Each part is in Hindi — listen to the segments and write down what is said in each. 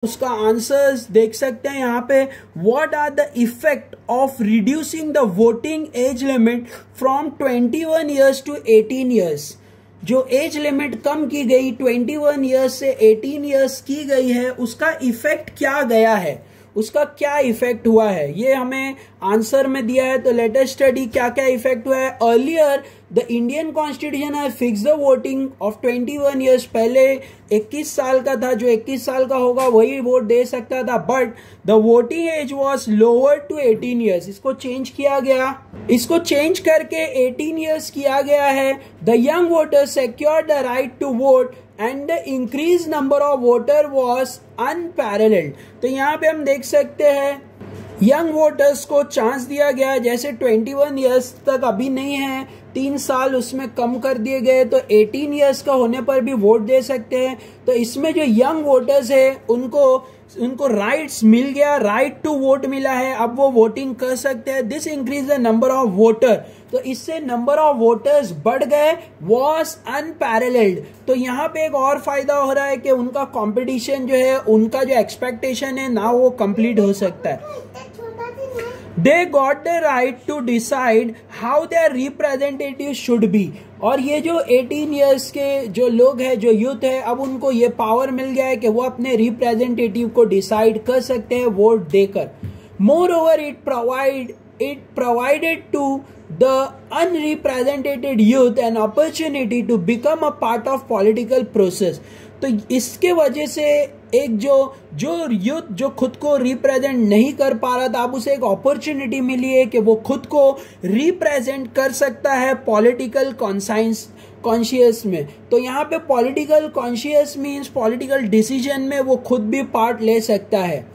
उसका आंसर्स देख सकते हैं यहाँ पे। What are the effect of reducing the voting age limit from 21 years to 18 years. जो एज लिमिट कम की गई 21 ईयर्स से 18 ईयर्स की गई है, उसका इफेक्ट क्या गया है, उसका क्या इफेक्ट हुआ है, ये हमें आंसर में दिया है। तो लेट अस स्टडी क्या क्या इफेक्ट हुआ है। Earlier the Indian constitution has fixed the voting of 21 years. पहले 21 साल का था, जो 21 साल का होगा वही वोट दे सकता था, but the voting age was lower to 18 years. इसको चेंज किया गया, इसको चेंज करके 18 ईयर्स किया गया है। The young voters secured the right to vote and the increase number of voter was unparalleled. तो यहाँ पे हम देख सकते हैं यंग वोटर्स को चांस दिया गया, जैसे 21 ईयर्स तक अभी नहीं है, 3 साल उसमें कम कर दिए गए, तो 18 ईयर्स का होने पर भी वोट दे सकते हैं। तो इसमें जो यंग वोटर्स है उनको राइट्स मिल गया, राइट टू वोट मिला है, अब वो वोटिंग कर सकते हैं। This increase the number of voter, तो इससे नंबर ऑफ वोटर्स बढ़ गए, वॉज अनपैरेलल्ड। तो यहाँ पे एक और फायदा हो रहा है कि उनका कंपटीशन जो है, उनका जो एक्सपेक्टेशन है ना, वो कंप्लीट हो सकता है। They got the right to decide how their representative should be। और ये जो 18 ईयर्स के जो लोग हैं, जो यूथ है, अब उनको ये पावर मिल गया है कि वो अपने रिप्रेजेंटेटिव को डिसाइड कर सकते हैं वोट देकर। More over it provided to the unrepresented youth an opportunity to become a part of political process। तो इसके वजह से एक जो यूथ जो खुद को रिप्रेजेंट नहीं कर पा रहा था, अब उसे एक अपॉर्चुनिटी मिली है कि वो खुद को रिप्रेजेंट कर सकता है पॉलिटिकल कॉन्शियस में। तो यहाँ पे political conscious means political decision में वो खुद भी पार्ट ले सकता है।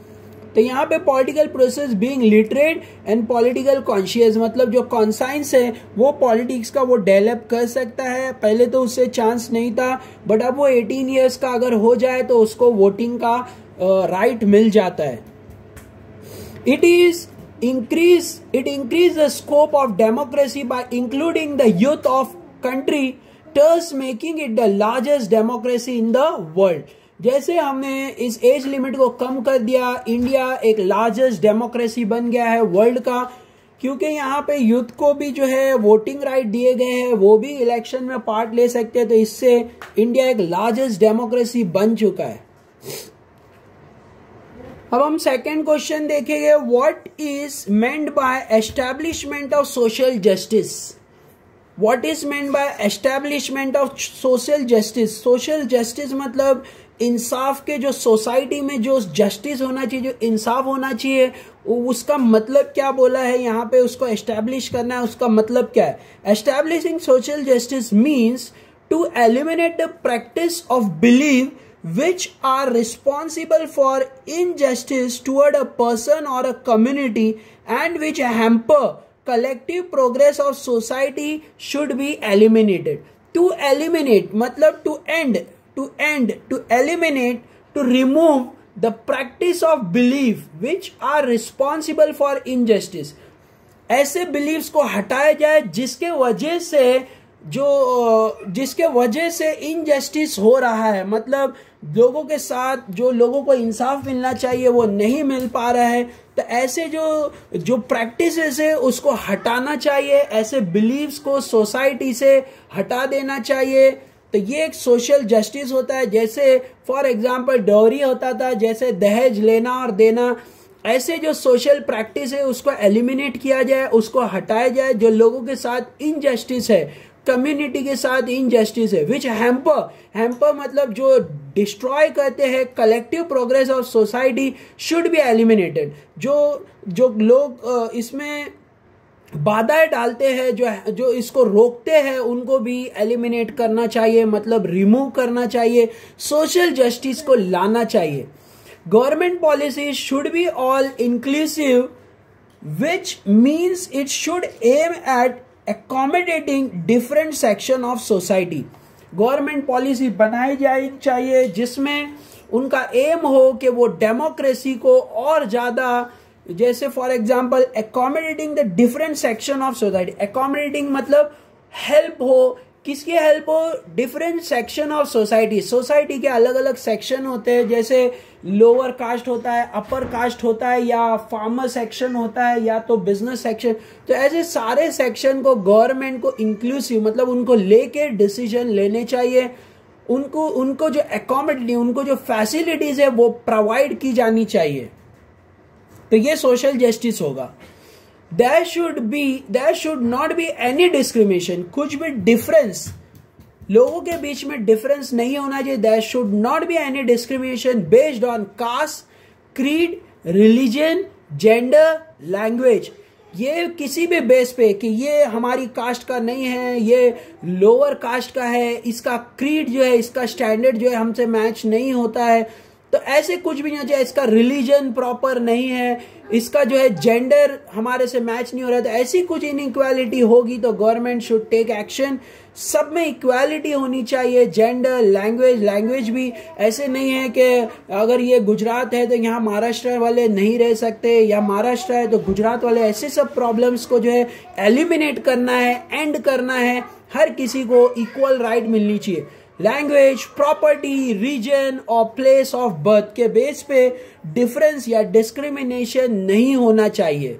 तो यहाँ पे political process being literate and political conscious, मतलब जो कॉन्साइंस है वो पॉलिटिक्स का वो डेवलप कर सकता है। पहले तो उससे चांस नहीं था, बट अब वो 18 ईयर्स का अगर हो जाए तो उसको वोटिंग का राइट मिल जाता है। It increase the scope of democracy bye including the youth of country, thus making it the largest democracy in the world. जैसे हमने इस एज लिमिट को कम कर दिया, इंडिया एक लार्जेस्ट डेमोक्रेसी बन गया है वर्ल्ड का, क्योंकि यहाँ पे यूथ को भी जो है वोटिंग राइट दिए गए हैं, वो भी इलेक्शन में पार्ट ले सकते हैं। तो इससे इंडिया एक लार्जेस्ट डेमोक्रेसी बन चुका है। अब हम सेकेंड क्वेश्चन देखेंगे। What is meant by establishment of social justice. What is meant by establishment of social justice. Social justice मतलब इंसाफ के, जो सोसाइटी में जो जस्टिस होना चाहिए, जो इंसाफ होना चाहिए, उसका मतलब क्या बोला है यहाँ पे, उसको एस्टैब्लिश करना है, उसका मतलब क्या है। Establishing social justice means to eliminate the practice of believe which are responsible for injustice toward a person or a community and which hamper collective progress of society should be eliminated। To eliminate मतलब to end, to eliminate, to remove the practice of belief which are responsible for injustice। ऐसे beliefs को हटाया जाए जिसके वजह से इनजस्टिस हो रहा है, मतलब लोगों के साथ जो लोगों को इंसाफ मिलना चाहिए वो नहीं मिल पा रहा है। तो ऐसे जो प्रैक्टिसेस है उसको हटाना चाहिए, ऐसे बिलीव्स को सोसाइटी से हटा देना चाहिए। तो ये एक सोशल जस्टिस होता है। जैसे फॉर एग्जांपल डॉरी होता था, जैसे दहेज लेना और देना, ऐसे जो सोशल प्रैक्टिस है उसको एलिमिनेट किया जाए, उसको हटाया जाए। जो लोगों के साथ इनजस्टिस है, कम्युनिटी के साथ इनजस्टिस है, विच हैम्पर मतलब जो डिस्ट्रॉय करते हैं collective progress of society, should be eliminated. जो लोग इसमें बाधाएं डालते हैं, जो इसको रोकते हैं, उनको भी एलिमिनेट करना चाहिए, मतलब रिमूव करना चाहिए, सोशल जस्टिस को लाना चाहिए। Government policy should be all inclusive, which means it should aim at accommodating different section of society। Government policy बनाई जानी चाहिए जिसमें उनका एम हो कि वो डेमोक्रेसी को और ज्यादा, जैसे for example accommodating the different section of society। accommodating मतलब हेल्प हो किसकी हेल्प हो? Different section of society. Society के अलग अलग सेक्शन होते हैं, जैसे लोअर कास्ट होता है, अपर कास्ट होता है, या फार्मर सेक्शन होता है, या तो बिजनेस सेक्शन। तो ऐसे सारे सेक्शन को गवर्नमेंट को इंक्लूसिव मतलब उनको लेके डिसीजन लेने चाहिए। उनको जो अकोमोडेटी, उनको जो फैसिलिटीज है वो प्रोवाइड की जानी चाहिए। तो ये सोशल जस्टिस होगा। There should not be any discrimination। कुछ भी डिफरेंस लोगों के बीच में डिफरेंस नहीं होना चाहिए। There should not be any discrimination based on caste, creed, religion, gender, language। ये किसी भी बेस पे कि ये हमारी कास्ट का नहीं है, ये लोअर कास्ट का है, इसका क्रीड जो है, इसका स्टैंडर्ड जो है हमसे मैच नहीं होता है, तो ऐसे कुछ भी नहीं होना चाहिए। इसका रिलीजन प्रॉपर नहीं है, इसका जो है जेंडर हमारे से मैच नहीं हो रहा, तो ऐसी कुछ इनइक्वालिटी होगी तो गवर्नमेंट शुड टेक एक्शन। सब में इक्वालिटी होनी चाहिए। जेंडर, लैंग्वेज भी ऐसे नहीं है कि अगर ये गुजरात है तो यहाँ महाराष्ट्र वाले नहीं रह सकते, या महाराष्ट्र है तो गुजरात वाले। ऐसे सब प्रॉब्लम्स को जो है एलिमिनेट करना है, एंड करना है। हर किसी को इक्वल राइट मिलनी चाहिए। लैंग्वेज, प्रॉपर्टी, रीजन और प्लेस ऑफ बर्थ के बेस पे डिफरेंस या डिस्क्रिमिनेशन नहीं होना चाहिए।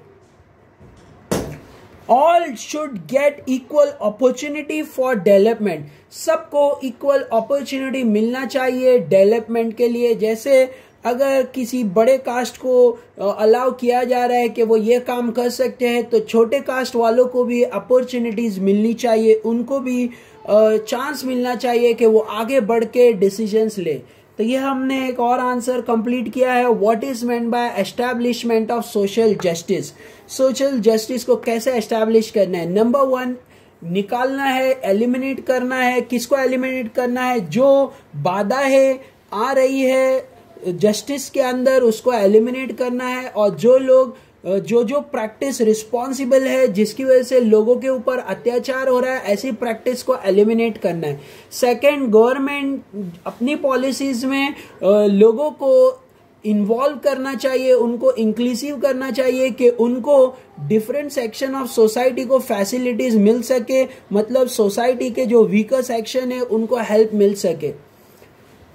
All should get equal opportunity for development. सबको इक्वल अपॉर्चुनिटी मिलना चाहिए डेवलपमेंट के लिए। जैसे अगर किसी बड़े कास्ट को अलाउ किया जा रहा है कि वो ये काम कर सकते हैं, तो छोटे कास्ट वालों को भी अपॉर्चुनिटीज मिलनी चाहिए, उनको भी चांस मिलना चाहिए कि वो आगे बढ़ के डिसीजंस ले। तो ये हमने एक और आंसर कंप्लीट किया है। What is meant by establishment of social justice. Social justice को कैसे एस्टैब्लिश करना है? नंबर 1 निकालना है, एलिमिनेट करना है। किसको एलिमिनेट करना है? जो बाधा है आ रही है जस्टिस के अंदर, उसको एलिमिनेट करना है। और जो लोग जो प्रैक्टिस रिस्पॉन्सिबल है, जिसकी वजह से लोगों के ऊपर अत्याचार हो रहा है, ऐसी प्रैक्टिस को एलिमिनेट करना है। सेकंड, गवर्नमेंट अपनी पॉलिसीज में लोगों को इन्वॉल्व करना चाहिए, उनको इंक्लूसिव करना चाहिए कि उनको डिफरेंट सेक्शन ऑफ सोसाइटी को फैसिलिटीज मिल सके, मतलब सोसाइटी के जो वीकर सेक्शन है उनको हेल्प मिल सके।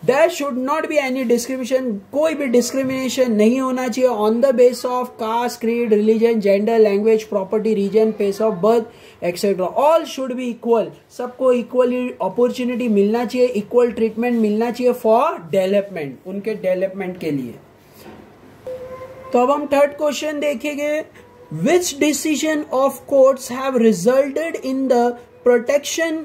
There should not be any discrimination। कोई भी डिस्क्रिमिनेशन नहीं होना चाहिए on the base of caste, creed, religion, gender, language, property, region, place of birth etcetera. All should be equal. सबको इक्वली अपॉर्चुनिटी मिलना चाहिए, इक्वल ट्रीटमेंट मिलना चाहिए फॉर डेवलपमेंट, उनके डेवलपमेंट के लिए। तो अब हम थर्ड क्वेश्चन देखेंगे। Which decision of courts have resulted in the protection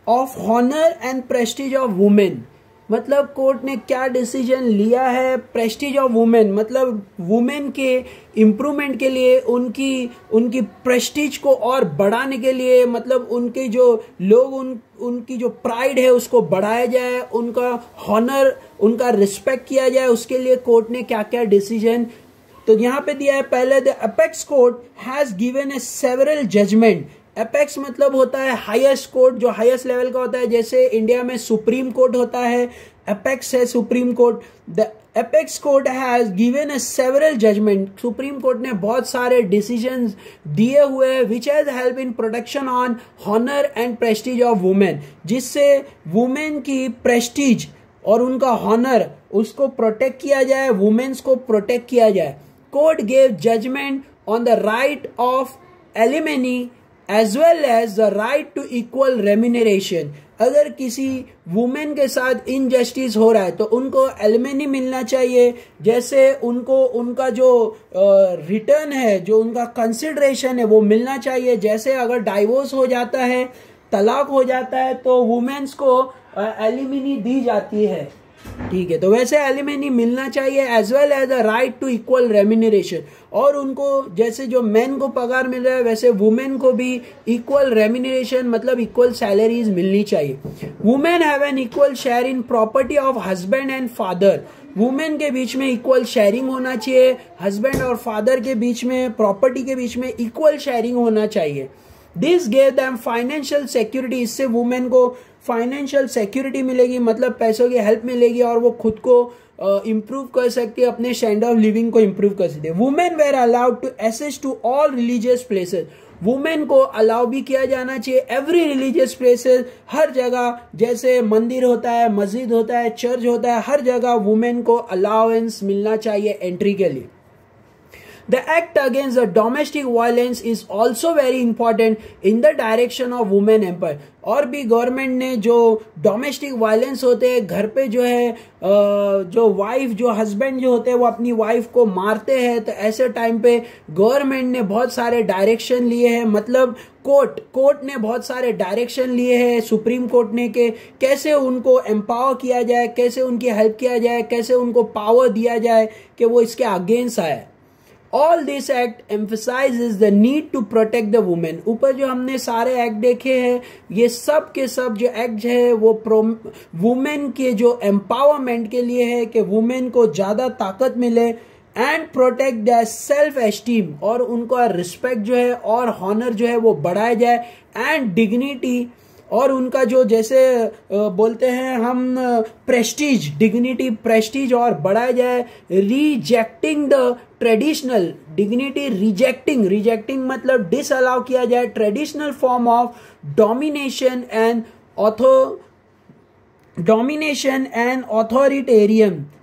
of honour and prestige of women. मतलब कोर्ट ने क्या डिसीजन लिया है प्रेस्टीज ऑफ वुमेन, मतलब वुमेन के इम्प्रूवमेंट के लिए, उनकी प्रेस्टीज को और बढ़ाने के लिए, मतलब उनके जो लोग उनकी जो प्राइड है उसको बढ़ाया जाए, उनका हॉनर, उनका रिस्पेक्ट किया जाए, उसके लिए कोर्ट ने क्या क्या डिसीजन। तो यहां पे दिया है पहले, the apex court has given a several judgement. Apex मतलब होता है हाईएस्ट कोर्ट, जो हाईएस्ट लेवल का होता है। जैसे इंडिया में सुप्रीम कोर्ट होता है, अपेक्स है supreme court. The apex court has given a several judgment. Supreme court ने बहुत सारे डिसीजंस दिए हुए which has help in protection on honour and prestige of women, जिससे वुमेन की प्रेस्टीज और उनका हॉनर उसको प्रोटेक्ट किया जाए, वुमेन्स को प्रोटेक्ट किया जाए। Court gave judgment on the right of alimony as well as the right to equal remuneration। अगर किसी वुमेन के साथ इनजस्टिस हो रहा है तो उनको एलिमनी मिलना चाहिए। जैसे उनको उनका जो रिटर्न है, जो उनका कंसिडरेशन है वो मिलना चाहिए। जैसे अगर डाइवोर्स हो जाता है, तलाक हो जाता है, तो वुमेन्स को एलिमनी दी जाती है, ठीक है। तो वैसे एलिमनी मिलना चाहिए as well as a right to equal remuneration. और उनको जैसे जो मेन को पगार मिल रहा है वैसे वुमेन को भी इक्वल रेम्यूनरेशन मतलब इक्वल सैलरीज मिलनी चाहिए। Women have an equal share in property of husband and father. Women के बीच में इक्वल शेयरिंग होना चाहिए, हस्बैंड और फादर के बीच में, प्रॉपर्टी के बीच में इक्वल शेयरिंग होना चाहिए। This gave them financial security. इससे वुमेन को फाइनेंशियल सिक्योरिटी मिलेगी, मतलब पैसों की हेल्प मिलेगी और वो खुद को इम्प्रूव कर सकती है, अपने स्टैंडर्ड ऑफ लिविंग को इम्प्रूव कर सकती है। Women were allowed to access to all religious places. Women को अलाउ भी किया जाना चाहिए एवरी रिलीजियस प्लेसेस, हर जगह, जैसे मंदिर होता है, मस्जिद होता है, चर्च होता है, हर जगह वुमेन को अलाउंस मिलना चाहिए एंट्री के लिए। The act against the domestic violence is also very important in the direction of women empowerment। और भी गवर्नमेंट ने जो डोमेस्टिक वायलेंस होते हैं घर पे जो है, जो वाइफ, जो हस्बैंड जो होते हैं वो अपनी वाइफ को मारते हैं, तो ऐसे टाइम पे गवर्नमेंट ने बहुत सारे डायरेक्शन लिए हैं, मतलब कोर्ट ने बहुत सारे डायरेक्शन लिए हैं सुप्रीम कोर्ट ने के कैसे उनको एम्पावर किया जाए, कैसे उनकी हेल्प किया जाए, कैसे उनको पावर दिया जाए कि वो इसके अगेंस्ट आए। All this act emphasizes the need to protect the women। ऊपर जो हमने सारे एक्ट देखे हैं, ये सब के सब जो एक्ट है वो वुमेन के जो एम्पावरमेंट के लिए है कि वुमेन को ज्यादा ताकत मिले and protect the self esteem, और उनका रिस्पेक्ट जो है और हॉनर जो है वो बढ़ाया जाए एंड डिग्निटी, और उनका जो जैसे बोलते हैं हम प्रेस्टीज, डिग्निटी, प्रेस्टीज और बढ़ाया जाए। Rejecting the traditional dignity, rejecting मतलब डिसअलाउ किया जाए traditional form of domination and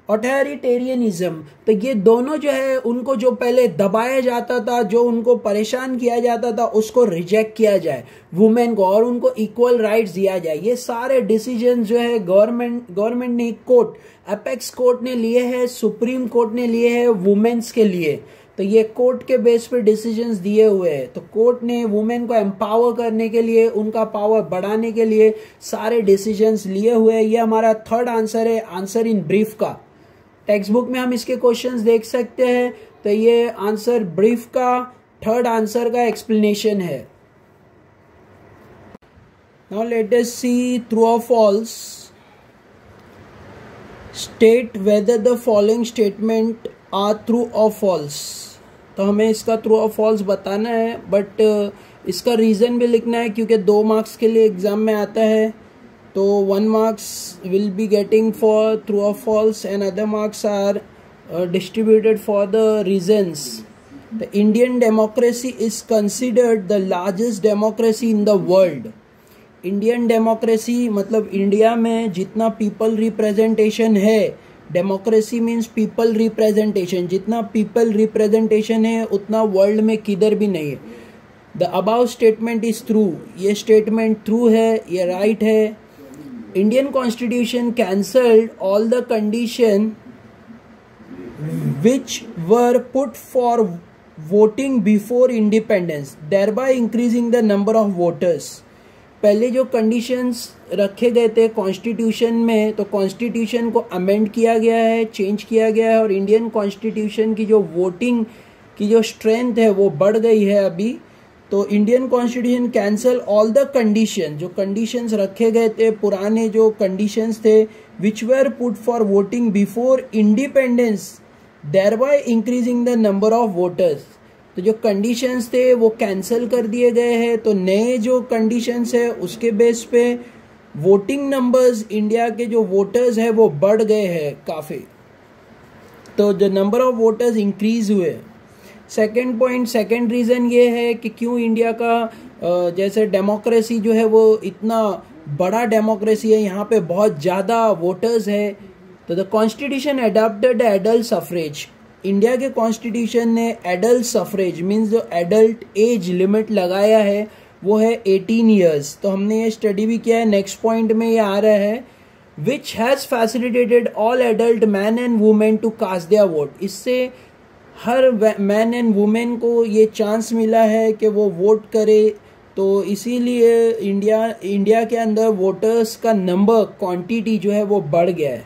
authoritarianism. तो ये दोनों जो है उनको जो पहले दबाया जाता था, जो उनको परेशान किया जाता था, उसको रिजेक्ट किया जाए वुमेन को, और उनको इक्वल राइट्स दिया जाए। ये सारे डिसीजन जो है गवर्नमेंट ने, कोर्ट, एपेक्स कोर्ट ने लिए हैं, सुप्रीम कोर्ट ने लिए हैं वुमेन्स के लिए। तो ये कोर्ट के बेस पे डिसीजंस दिए हुए हैं। तो कोर्ट ने वुमेन को एम्पावर करने के लिए, उनका पावर बढ़ाने के लिए सारे डिसीजंस लिए हुए हैं। ये हमारा थर्ड आंसर है, आंसर इन ब्रीफ का। टेक्स्ट बुक में हम इसके क्वेश्चंस देख सकते हैं। तो ये आंसर ब्रीफ का थर्ड आंसर का एक्सप्लेनेशन है। Now let us see true और false. State whether the following statement are true और फॉल्स। तो हमें इसका ट्रू और फॉल्स बताना है, बट इसका रीजन भी लिखना है क्योंकि 2 मार्क्स के लिए एग्जाम में आता है। तो 1 marks will be getting for true or false and other marks are distributed for the reasons। The Indian democracy is considered the largest democracy in the world। Indian democracy मतलब इंडिया में जितना पीपल रिप्रेजेंटेशन है, डेमोक्रेसी मीन्स पीपल रिप्रेजेंटेशन, जितना पीपल रिप्रेजेंटेशन है उतना वर्ल्ड में किधर भी नहीं है। The above statement is true, ये स्टेटमेंट ट्रू है, ये राइट है। Indian Constitution cancelled all the condition which were put for voting before independence, thereby increasing the number of voters। पहले जो कंडीशंस रखे गए थे कॉन्स्टिट्यूशन में, तो कॉन्स्टिट्यूशन को अमेंड किया गया है, चेंज किया गया है, और इंडियन कॉन्स्टिट्यूशन की जो वोटिंग की जो स्ट्रेंथ है वो बढ़ गई है अभी। तो Indian constitution cancel all the condition, जो कंडीशंस रखे गए थे, पुराने जो कंडीशंस थे, which were put for voting before independence, thereby increasing the number of voters. तो जो कंडीशंस थे वो कैंसिल कर दिए गए हैं। तो नए जो कंडीशंस है उसके बेस पे वोटिंग नंबर्स, इंडिया के जो वोटर्स है वो बढ़ गए हैं काफी। तो जो नंबर ऑफ वोटर्स इंक्रीज हुए। सेकेंड पॉइंट, सेकेंड रीजन ये है कि क्यों इंडिया का जैसे डेमोक्रेसी जो है वो इतना बड़ा डेमोक्रेसी है, यहाँ पे बहुत ज़्यादा वोटर्स है। तो the constitution adopted adult suffrage. India के कॉन्स्टिट्यूशन ने एडल्ट सफरेज मीन्स जो एडल्ट एज लिमिट लगाया है वो है 18 ईयर्स। तो हमने ये स्टडी भी किया है। नेक्स्ट पॉइंट में ये आ रहा है which has facilitated all adult man and women to cast their vote. इससे हर मैन एंड वुमेन को ये चांस मिला है कि वो वोट करे। तो इसीलिए इंडिया के अंदर वोटर्स का नंबर, क्वांटिटी जो है वो बढ़ गया है।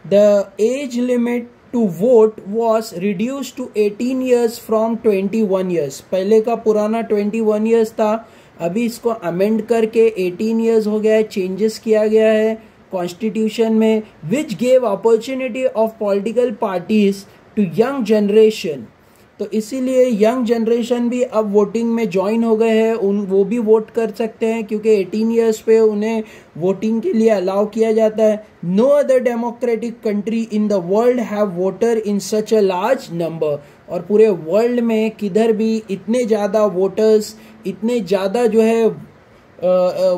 The age limit to vote was reduce to 18 years from 21 years. पहले का पुराना 21 ईयर्स था, अभी इसको अमेंड करके 18 ईयर्स हो गया है, चेंजेस किया गया है कॉन्स्टिट्यूशन में। Which gave opportunity of political parties to young generation तो इसीलिए यंग जनरेशन भी अब वोटिंग में ज्वाइन हो गए हैं, वो भी वोट कर सकते हैं क्योंकि 18 ईयर्स पे उन्हें वोटिंग के लिए अलाउ किया जाता है। No other democratic country in the world have voter in such a large number. और पूरे वर्ल्ड में किधर भी इतने ज़्यादा वोटर्स, इतने ज़्यादा जो है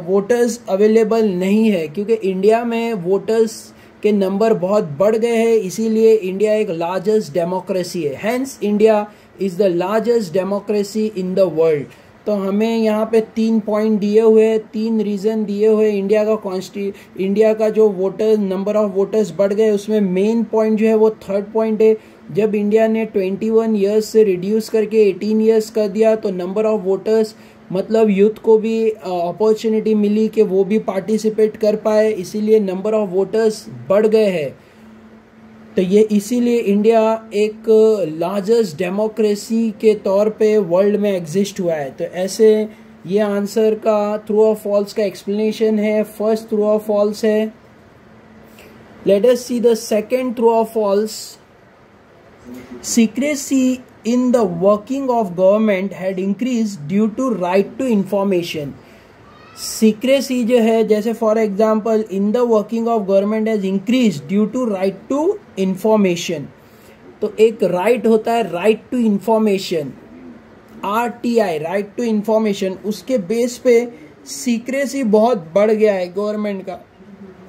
वोटर्स अवेलेबल नहीं है, क्योंकि इंडिया में वोटर्स के नंबर बहुत बढ़ गए हैं, इसीलिए इंडिया एक लार्जेस्ट डेमोक्रेसी है। Hence India is the largest democracy in the world. तो हमें यहाँ पे 3 पॉइंट दिए हुए, 3 रीजन दिए हुए इंडिया का जो वोटर नंबर ऑफ वोटर्स बढ़ गए, उसमें मेन पॉइंट जो है वो 3rd पॉइंट है। जब इंडिया ने 21 ईयर्स से रिड्यूस करके 18 ईयर्स कर दिया तो नंबर ऑफ वोटर्स मतलब यूथ को भी अपॉर्चुनिटी मिली कि वो भी पार्टिसिपेट कर पाए, इसीलिए नंबर ऑफ वोटर्स बढ़ गए हैं। तो ये इसीलिए इंडिया एक लार्जेस्ट डेमोक्रेसी के तौर पे वर्ल्ड में एग्जिस्ट हुआ है। तो ऐसे ये आंसर का ट्रू और फॉल्स का एक्सप्लेनेशन है। फर्स्ट ट्रू और फॉल्स है। Late us see the second true और false. Secrecy in the working of government had increased due to right to information. Secrecy जो है, जैसे for example in the working of government has increase due to right to information. तो एक राइट होता है right to information, RTI, right to information, उसके बेस पे सीक्रेसी बहुत बढ़ गया है गवर्नमेंट का।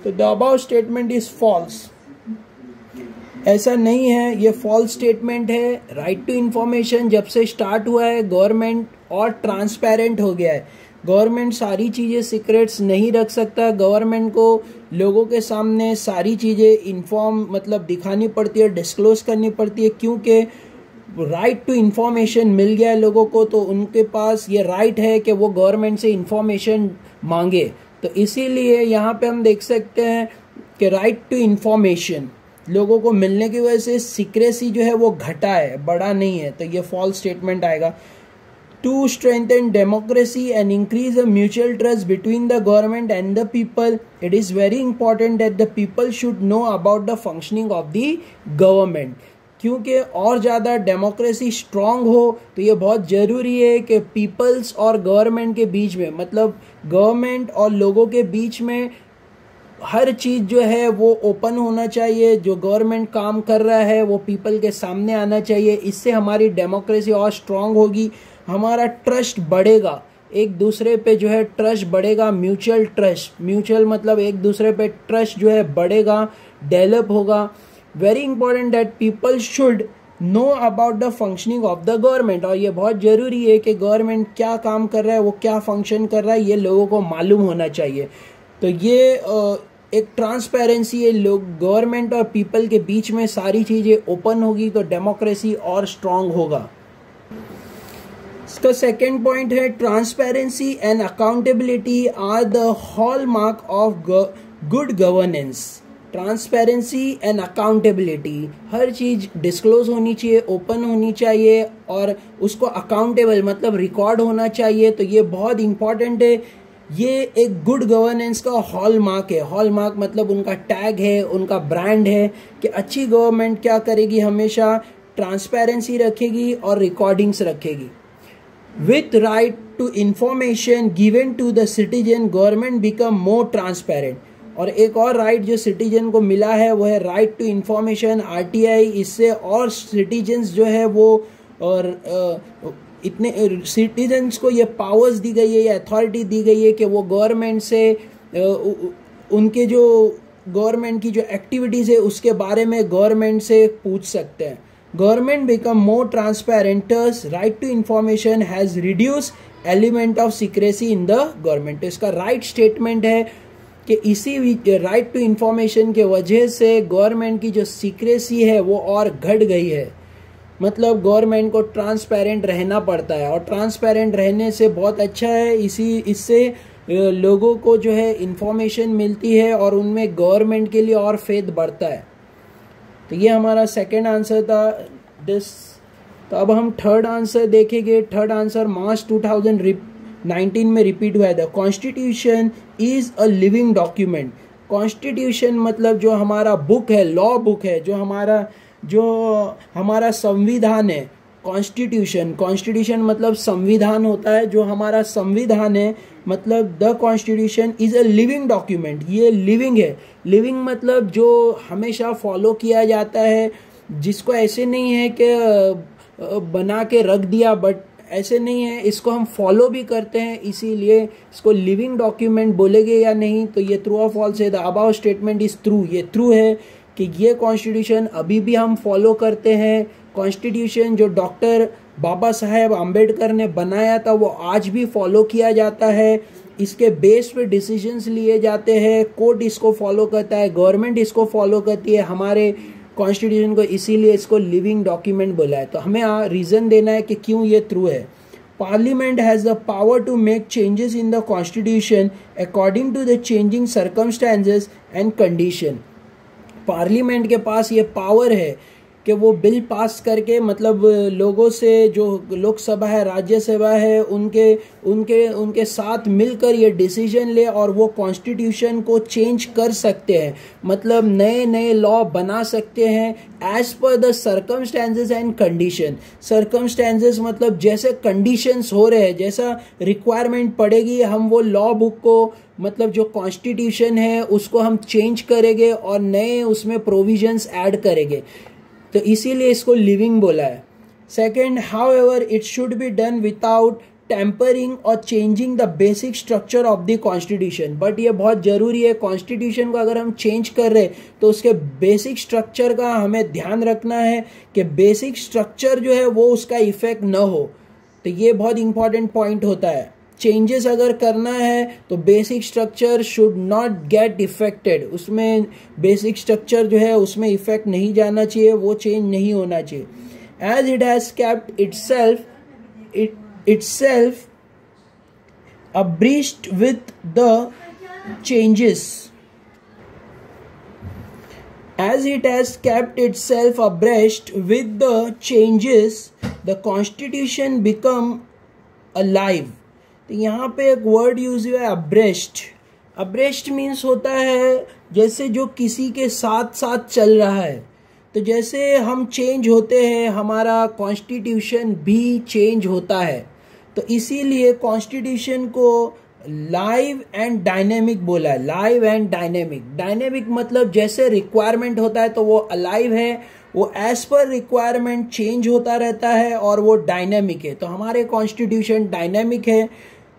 तो the above statement is false. ऐसा नहीं है, ये फॉल्स स्टेटमेंट है। राइट टू इंफॉर्मेशन जब से स्टार्ट हुआ है गवर्नमेंट और ट्रांसपेरेंट हो गया है। गवर्नमेंट सारी चीज़ें सीक्रेट्स नहीं रख सकता, गवर्नमेंट को लोगों के सामने सारी चीज़ें इन्फॉर्म मतलब दिखानी पड़ती है, डिस्क्लोज करनी पड़ती है, क्योंकि राइट टू इंफॉर्मेशन मिल गया है लोगों को, तो उनके पास ये राइट है कि वो गवर्नमेंट से इंफॉर्मेशन मांगे। तो इसीलिए यहाँ पे हम देख सकते हैं कि राइट टू इंफॉर्मेशन लोगों को मिलने की वजह से सीक्रेसी जो है वो घटा है, बढ़ा नहीं है। तो ये फॉल्स स्टेटमेंट आएगा। To strengthen democracy and increase a mutual trust between the government and the people, it is very important that the people should know about the functioning of the government. क्योंकि और ज़्यादा डेमोक्रेसी स्ट्रांग हो तो ये बहुत ज़रूरी है कि पीपल्स और गवर्नमेंट के बीच में, मतलब गवर्नमेंट और लोगों के बीच में हर चीज़ जो है वो ओपन होना चाहिए। जो गवर्नमेंट काम कर रहा है वो पीपल के सामने आना चाहिए। इससे हमारी डेमोक्रेसी और स्ट्रांग होगी, हमारा ट्रस्ट बढ़ेगा, एक दूसरे पे जो है ट्रस्ट बढ़ेगा, म्यूचुअल ट्रस्ट, म्यूचुअल मतलब एक दूसरे पे ट्रस्ट जो है बढ़ेगा, डेवलप होगा। Very important that people should know about the functioning of the government. और ये बहुत ज़रूरी है कि गवर्नमेंट क्या काम कर रहा है, वो क्या फंक्शन कर रहा है, ये लोगों को मालूम होना चाहिए। तो ये एक ट्रांसपेरेंसी है, लोग गवर्नमेंट और पीपल के बीच में सारी चीज़ें ओपन होगी तो डेमोक्रेसी और स्ट्रांग होगा। इसका सेकेंड पॉइंट है transparency and accountability are the hallmark of good governance. Transparency and accountability, हर चीज़ डिस्क्लोज होनी चाहिए, ओपन होनी चाहिए और उसको अकाउंटेबल मतलब रिकॉर्ड होना चाहिए। तो ये बहुत इंपॉर्टेंट है, ये एक गुड गवर्नेंस का हॉलमार्क है। हॉलमार्क मतलब उनका टैग है, उनका ब्रांड है कि अच्छी गवर्नमेंट क्या करेगी, हमेशा ट्रांसपेरेंसी रखेगी और रिकॉर्डिंग्स रखेगी। With right to information given to the citizen, government become more transparent. और एक और राइट जो सिटीजन को मिला है वो है राइट टू इंफॉर्मेशन, RTI। इससे और सिटीजन्स जो है वो और इतने सिटीजन्स को ये पावर्स दी गई है, ये अथॉरिटी दी गई है कि वो गवर्नमेंट से उनके जो गवर्नमेंट की जो एक्टिविटीज़ है उसके बारे में गवर्नमेंट से पूछ सकते हैं। Government become more transparent, right to information has reduce element of secrecy in the government. इसका राइट स्टेटमेंट है कि इसी राइट टू इंफॉर्मेशन के वजह से गवर्नमेंट की जो सीक्रेसी है वो और घट गई है। मतलब गवर्नमेंट को ट्रांसपेरेंट रहना पड़ता है और ट्रांसपेरेंट रहने से बहुत अच्छा है, इससे लोगों को जो है इंफॉर्मेशन मिलती है और उनमें गवर्नमेंट के लिए और फेथ बढ़ता है। तो ये हमारा सेकंड आंसर था दिस। तो अब हम थर्ड आंसर देखेंगे। थर्ड आंसर मार्च 2019 में रिपीट हुआ था। Constitution is a living document. Constitution मतलब जो हमारा बुक है, लॉ बुक है, जो हमारा संविधान है, कॉन्स्टिट्यूशन मतलब संविधान होता है, जो हमारा संविधान है, मतलब the constitution is a living document, ये लिविंग है। लिविंग मतलब जो हमेशा फॉलो किया जाता है, जिसको ऐसे नहीं है कि बना के रख दिया, बट ऐसे नहीं है, इसको हम फॉलो भी करते हैं, इसीलिए इसको लिविंग डॉक्यूमेंट बोलेंगे या नहीं। तो ये ट्रू और फॉल्स है। The above statement is true, ये ट्रू है कि ये कॉन्स्टिट्यूशन अभी भी हम फॉलो करते हैं। कॉन्स्टिट्यूशन जो डॉक्टर बाबा साहेब आम्बेडकर ने बनाया था वो आज भी फॉलो किया जाता है। इसके बेस पे डिसीजंस लिए जाते हैं, कोर्ट इसको फॉलो करता है, गवर्नमेंट इसको फॉलो करती है हमारे कॉन्स्टिट्यूशन को, इसीलिए इसको लिविंग डॉक्यूमेंट बोला है। तो हमें रीजन देना है कि क्यों ये ट्रू है। Parliament has the power to make changes in the constitution according to the changing circumstances and condition. Parliament के पास ये पावर है कि वो बिल पास करके, मतलब लोगों से, जो लोकसभा है, राज्यसभा है, उनके साथ मिलकर ये डिसीजन ले और वो कॉन्स्टिट्यूशन को चेंज कर सकते हैं, मतलब नए नए लॉ बना सकते हैं as per the circumstances and condition. Circumstances मतलब जैसे कंडीशंस हो रहे हैं, जैसा रिक्वायरमेंट पड़ेगी, हम वो लॉ बुक को, मतलब जो कॉन्स्टिट्यूशन है उसको हम चेंज करेंगे और नए उसमें प्रोविजंस ऐड करेंगे। तो इसीलिए इसको लिविंग बोला है। Second, however it should be done without tampering और changing the basic structure of the constitution. But ये बहुत जरूरी है, कॉन्स्टिट्यूशन को अगर हम चेंज कर रहे तो उसके बेसिक स्ट्रक्चर का हमें ध्यान रखना है कि बेसिक स्ट्रक्चर जो है वो उसका इफेक्ट न हो। तो ये बहुत इंपॉर्टेंट पॉइंट होता है। चेंजेस अगर करना है तो basic structure should not get affected, उसमें बेसिक स्ट्रक्चर जो है उसमें इफेक्ट नहीं जाना चाहिए, वो चेंज नहीं होना चाहिए। As it has kept itself abreast with the changes. As it has kept itself abreast with the changes, the constitution become alive. तो यहाँ पे एक वर्ड यूज हुआ है अब्रेस्ट। अब्रेस्ट मीन्स होता है जैसे जो किसी के साथ साथ चल रहा है। तो जैसे हम चेंज होते हैं, हमारा कॉन्स्टिट्यूशन भी चेंज होता है। तो इसीलिए कॉन्स्टिट्यूशन को लाइव एंड डायनेमिक बोला है। Live and dynamic. डायनेमिक मतलब जैसे रिक्वायरमेंट होता है तो वो अलाइव है, वो एज पर रिक्वायरमेंट चेंज होता रहता है, और वो डायनेमिक है। तो हमारे कॉन्स्टिट्यूशन डायनेमिक है,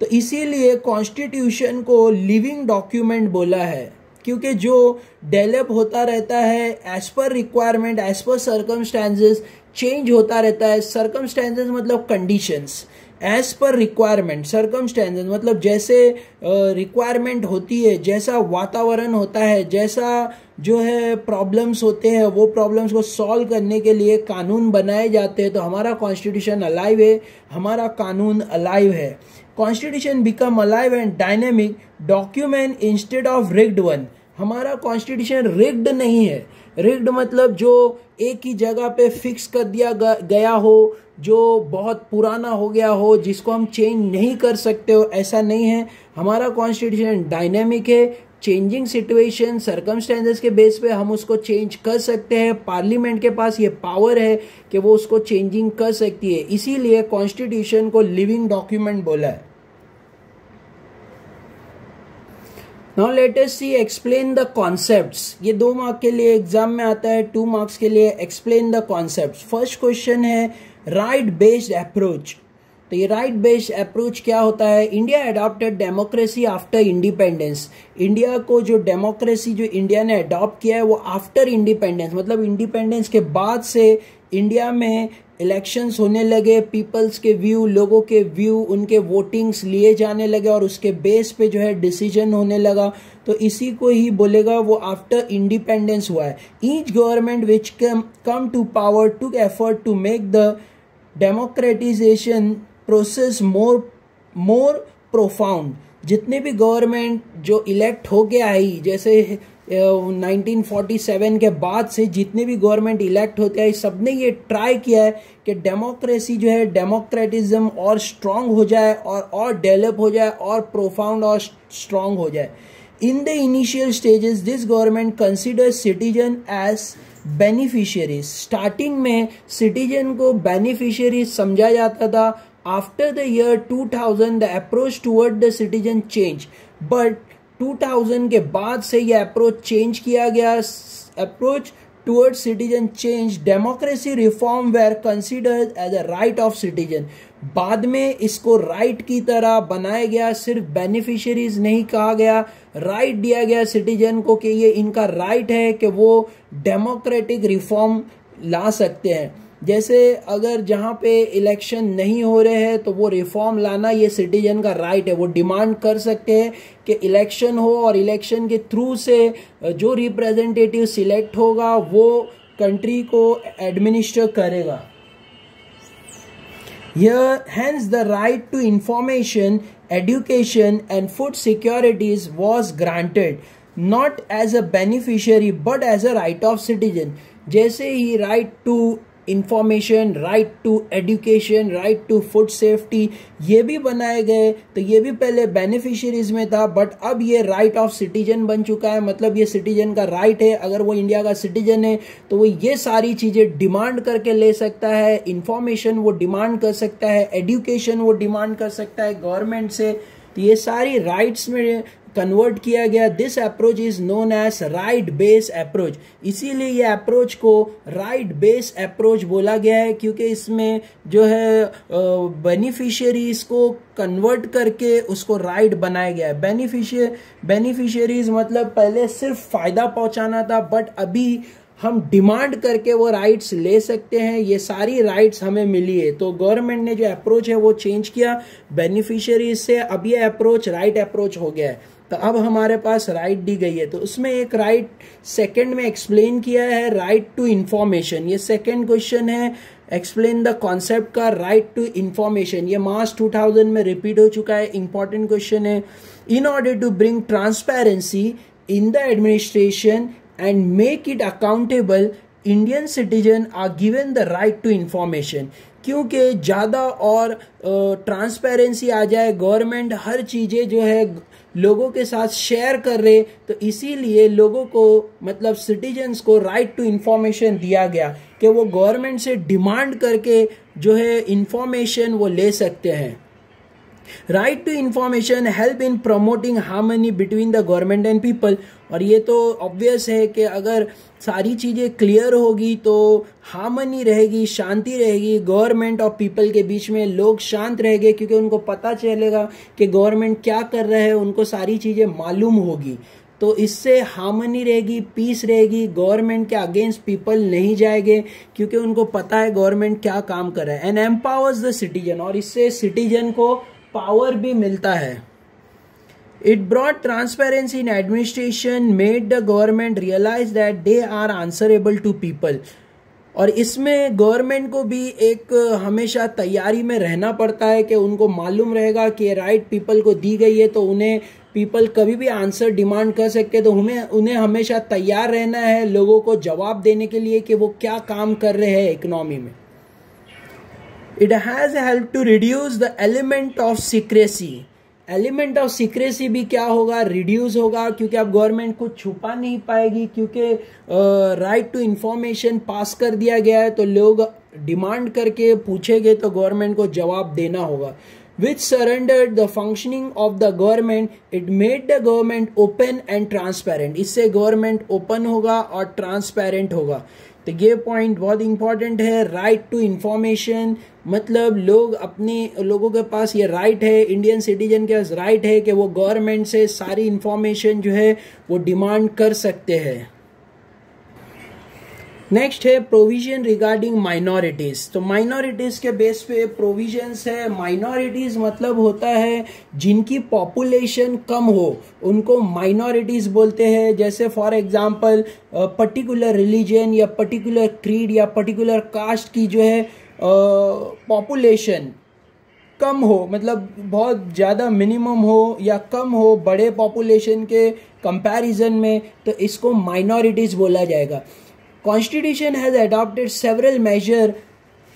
तो इसीलिए कॉन्स्टिट्यूशन को लिविंग डॉक्यूमेंट बोला है, क्योंकि जो डेवलप होता रहता है as per requirement, as per circumstances, change होता रहता है। सर्कमस्टेंसेस मतलब conditions, as per requirement. Circumstances मतलब जैसे रिक्वायरमेंट होती है, जैसा वातावरण होता है, जैसा जो है प्रॉब्लम्स होते हैं, वो प्रॉब्लम्स को सॉल्व करने के लिए कानून बनाए जाते हैं। तो हमारा कॉन्स्टिट्यूशन अलाइव है, हमारा कानून अलाइव है। Constitution become alive and dynamic document instead of rigged one. हमारा कॉन्स्टिट्यूशन रिग्ड नहीं है। रिग्ड मतलब जो एक ही जगह पे फिक्स कर दिया गया हो, जो बहुत पुराना हो गया हो, जिसको हम चेंज नहीं कर सकते हो, ऐसा नहीं है। हमारा कॉन्स्टिट्यूशन डायनेमिक है, चेंजिंग सिचुएशन, सर्कमस्टेंसेस के बेस पे हम उसको चेंज कर सकते हैं। पार्लियामेंट के पास ये पावर है कि वो उसको चेंजिंग कर सकती है, इसीलिए कॉन्स्टिट्यूशन को लिविंग डॉक्यूमेंट बोला है। Now let us see explain the concepts. ये 2 मार्क के लिए एग्जाम में आता है, 2 मार्क्स के लिए explain the concepts. First question है राइट बेस्ड अप्रोच। तो ये राइट बेस्ड अप्रोच क्या होता है? India adopted democracy after independence. India को जो डेमोक्रेसी जो इंडिया ने अडॉप्ट किया है वो आफ्टर इंडिपेंडेंस, मतलब इंडिपेंडेंस के बाद से इंडिया में इलेक्शंस होने लगे, पीपल्स के व्यू, लोगों के व्यू, उनके वोटिंग्स लिए जाने लगे और उसके बेस पे जो है डिसीजन होने लगा। तो इसी को ही बोलेगा वो आफ्टर इंडिपेंडेंस हुआ है। Each government which come to power took effort to make the democratization process more profound. जितने भी गवर्नमेंट जो इलेक्ट हो के आई, जैसे 1947 के बाद से जितने भी गवर्नमेंट इलेक्ट होते हैं, सबने ये ट्राई किया है कि डेमोक्रेसी जो है, डेमोक्रेटिज्म और स्ट्रांग हो जाए और डेवलप हो जाए और प्रोफाउंड और स्ट्रांग हो जाए। In the initial stages this government considers citizen as beneficiaries. Starting में सिटीजन को बेनिफिशियरीज समझा जाता था। After the year 2000 the approach toward the citizen change, but 2000 के बाद से ये अप्रोच चेंज किया गया। Approach toward citizen change, democracy reform were considered as a right of citizen. बाद में इसको राइट की तरह बनाया गया, सिर्फ बेनिफिशियरीज नहीं कहा गया, राइट दिया गया सिटीजन को कि ये इनका राइट है कि वो डेमोक्रेटिक रिफॉर्म ला सकते हैं। जैसे अगर जहाँ पे इलेक्शन नहीं हो रहे हैं तो वो रिफॉर्म लाना ये सिटीजन का राइट है। वो डिमांड कर सकते हैं कि इलेक्शन हो और इलेक्शन के थ्रू से जो रिप्रेजेंटेटिव सिलेक्ट होगा वो कंट्री को एडमिनिस्टर करेगा। Here, hence the right to information, education and food securities was granted not as a beneficiary but as a right of citizen। जैसे ही right to information, right to education, right to food safety ये भी बनाए गए, तो ये भी पहले बेनिफिशियरीज में था बट अब ये राइट ऑफ सिटीजन बन चुका है। मतलब ये सिटीजन का राइट है, अगर वो इंडिया का सिटीजन है तो वो ये सारी चीजें डिमांड करके ले सकता है। इंफॉर्मेशन वो डिमांड कर सकता है, एजुकेशन वो डिमांड कर सकता है गवर्नमेंट से। तो ये सारी राइट्स में कन्वर्ट किया गया। This approach is known as right based approach. इसीलिए ये अप्रोच को राइट बेस्ड अप्रोच बोला गया है, क्योंकि इसमें जो है बेनिफिशियरीज को कन्वर्ट करके उसको राइट बनाया गया है। बेनिफिशियरीज मतलब पहले सिर्फ फायदा पहुंचाना था, बट अभी हम डिमांड करके वो राइट्स ले सकते हैं। ये सारी राइट्स हमें मिली है। तो गवर्नमेंट ने जो अप्रोच है वो चेंज किया बेनिफिशियरीज से, अब ये अप्रोच राइट अप्रोच हो गया है। तो अब हमारे पास राइट दी गई है, तो उसमें एक राइट सेकंड में एक्सप्लेन किया है, राइट टू इंफॉर्मेशन। ये सेकंड क्वेश्चन है, एक्सप्लेन द कॉन्सेप्ट का राइट टू इंफॉर्मेशन। ये मार्च 2000 में रिपीट हो चुका है, इंपॉर्टेंट क्वेश्चन है। In order to bring transparency in the administration and make it accountable, Indian citizen are given the right to information। क्योंकि ज़्यादा और ट्रांसपेरेंसी आ जाए, गवर्नमेंट हर चीज़ें जो है लोगों के साथ शेयर कर रहे, तो इसीलिए लोगों को मतलब सिटीजन्स को राइट टू इंफॉर्मेशन दिया गया कि वो गवर्नमेंट से डिमांड करके जो है इंफॉर्मेशन वो ले सकते हैं। Right to information help in promoting harmony between the government and people. और ये तो ऑब्वियस है कि अगर सारी चीजें क्लियर होगी तो हार्मनी रहेगी, शांति रहेगी गवर्नमेंट और पीपल के बीच में। लोग शांत रहेंगे क्योंकि उनको पता चलेगा कि गवर्नमेंट क्या कर रहा है, उनको सारी चीजें मालूम होगी। तो इससे हार्मनी रहेगी, पीस रहेगी, गवर्नमेंट के अगेंस्ट पीपल नहीं जाएंगे क्योंकि उनको पता है गवर्नमेंट क्या काम कर रहा है। एंड एम्पावर्स द सिटीजन, और इससे सिटीजन को पावर भी मिलता है। It brought transparency in administration, made the government realize that they are answerable to people. और इसमें गवर्नमेंट को भी एक हमेशा तैयारी में रहना पड़ता है कि उनको मालूम रहेगा कि राइट पीपल को दी गई है, तो उन्हें पीपल कभी भी आंसर डिमांड कर सकते हैं। तो उन्हें हमेशा तैयार रहना है लोगों को जवाब देने के लिए कि वो क्या काम कर रहे हैं इकोनॉमी में। It has helped to reduce the element of secrecy। Element of secrecy भी क्या होगा, रिड्यूस होगा, क्योंकि अब गवर्नमेंट कुछ छुपा नहीं पाएगी, क्योंकि राइट टू इंफॉर्मेशन पास कर दिया गया है। तो लोग डिमांड करके पूछेंगे तो गवर्नमेंट को जवाब देना होगा। Which surrendered the functioning of the government, it made the government open and transparent। इससे गवर्नमेंट ओपन होगा और ट्रांसपेरेंट होगा। तो ये पॉइंट बहुत इंपॉर्टेंट है। राइट टू इंफॉर्मेशन मतलब लोगों के पास ये राइट है, इंडियन सिटीजन के पास राइट है कि वो गवर्नमेंट से सारी इंफॉर्मेशन जो है वो डिमांड कर सकते हैं। नेक्स्ट है प्रोविजन रिगार्डिंग माइनॉरिटीज। तो माइनॉरिटीज के बेस पे प्रोविजंस है। माइनॉरिटीज मतलब होता है जिनकी पॉपुलेशन कम हो, उनको माइनॉरिटीज बोलते हैं। जैसे फॉर एग्जांपल पर्टिकुलर रिलीजन या पर्टिकुलर क्रीड या पर्टिकुलर कास्ट की जो है पॉपुलेशन कम हो, मतलब बहुत ज़्यादा मिनिमम हो या कम हो बड़े पॉपुलेशन के कंपैरिजन में, तो इसको माइनॉरिटीज बोला जाएगा। Constitution has adopted several measures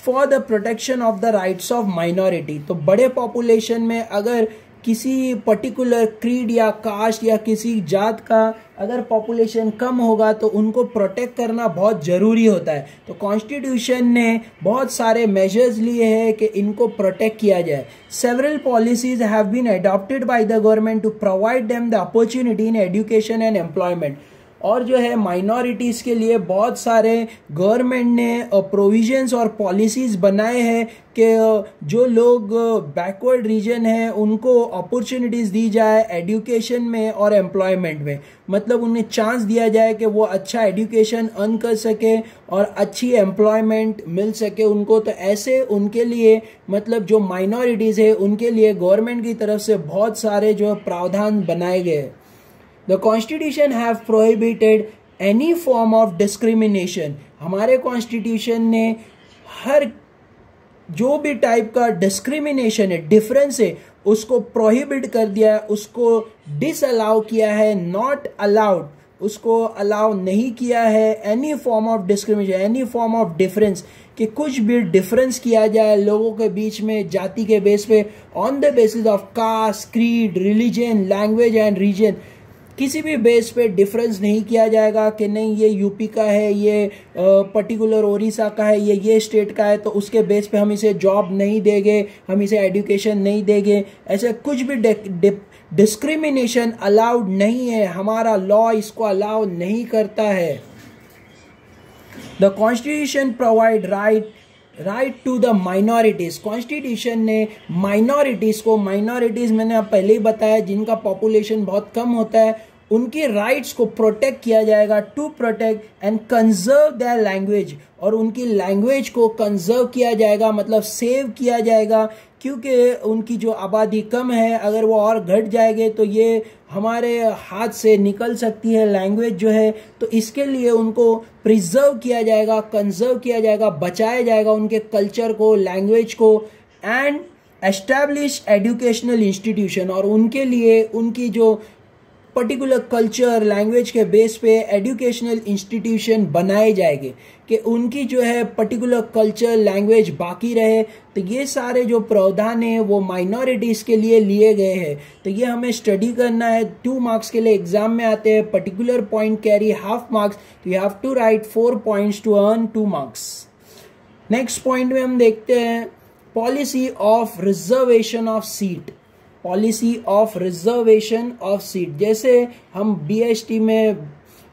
for the protection of the rights of minority। तो बड़े पॉपुलेशन में अगर किसी पर्टिकुलर क्रीड या कास्ट या किसी जात का अगर पॉपुलेशन कम होगा तो उनको प्रोटेक्ट करना बहुत ज़रूरी होता है। तो कॉन्स्टिट्यूशन ने बहुत सारे मेजर्स लिए हैं कि इनको प्रोटेक्ट किया जाए। Several policies have been adopted by the government to provide them the opportunity in education and employment. और जो है माइनॉरिटीज़ के लिए बहुत सारे गवर्नमेंट ने प्रोविजंस और पॉलिसीज़ बनाए हैं कि जो लोग बैकवर्ड रीजन है उनको अपॉर्चुनिटीज़ दी जाए एजुकेशन में और एम्प्लॉयमेंट में। मतलब उन्हें चांस दिया जाए कि वो अच्छा एजुकेशन अर्न कर सके और अच्छी एम्प्लॉयमेंट मिल सके उनको। तो ऐसे उनके लिए मतलब जो माइनॉरिटीज़ है उनके लिए गवर्नमेंट की तरफ से बहुत सारे जो प्रावधान बनाए गए। The Constitution have prohibited any form of discrimination। हमारे कॉन्स्टिट्यूशन ने हर जो भी टाइप का डिस्क्रिमिनेशन है, डिफरेंस है, उसको प्रोहिबिट कर दिया है, उसको डिसअलाउ किया है, नॉट अलाउड, उसको अलाउ नहीं किया है। Any form of discrimination, any form of difference, कि कुछ भी डिफरेंस किया जाए लोगों के बीच में जाति के बेस पे, on the basis of caste, creed, religion, language and region, किसी भी बेस पे डिफरेंस नहीं किया जाएगा कि नहीं ये यूपी का है, ये पर्टिकुलर ओडिशा का है, ये स्टेट का है, तो उसके बेस पे हम इसे जॉब नहीं देंगे, हम इसे एजुकेशन नहीं देंगे। ऐसे कुछ भी डिस्क्रिमिनेशन अलाउड नहीं है, हमारा लॉ इसको अलाउ नहीं करता है। The constitution provide right to the minorities. Constitution ने माइनॉरिटीज को, माइनॉरिटीज मैंने आप पहले ही बताया जिनका पॉपुलेशन बहुत कम होता है, उनकी राइट्स को प्रोटेक्ट किया जाएगा, to protect and conserve their language, और उनकी लैंग्वेज को कंजर्व किया जाएगा, मतलब सेव किया जाएगा, क्योंकि उनकी जो आबादी कम है, अगर वो और घट जाएंगे तो ये हमारे हाथ से निकल सकती है लैंग्वेज जो है। तो इसके लिए उनको प्रिजर्व किया जाएगा, कंजर्व किया जाएगा, बचाया जाएगा उनके कल्चर को, लैंग्वेज को, एंड एस्टैब्लिश एजुकेशनल इंस्टीट्यूशन, और उनके लिए उनकी जो पर्टिकुलर कल्चर, लैंग्वेज के बेस पे एजुकेशनल इंस्टीट्यूशन बनाए जाएंगे कि उनकी जो है पर्टिकुलर कल्चर, लैंग्वेज बाकी रहे। तो ये सारे जो प्रावधान है वो माइनॉरिटीज के लिए लिए गए हैं। तो ये हमें स्टडी करना है, 2 मार्क्स के लिए एग्जाम में आते हैं। Particular point carry half marks, तो you have to write 4 points to earn 2 marks. Next point में हम देखते हैं policy of reservation of seat. Policy of reservation of seat, जैसे हम बीएसटी में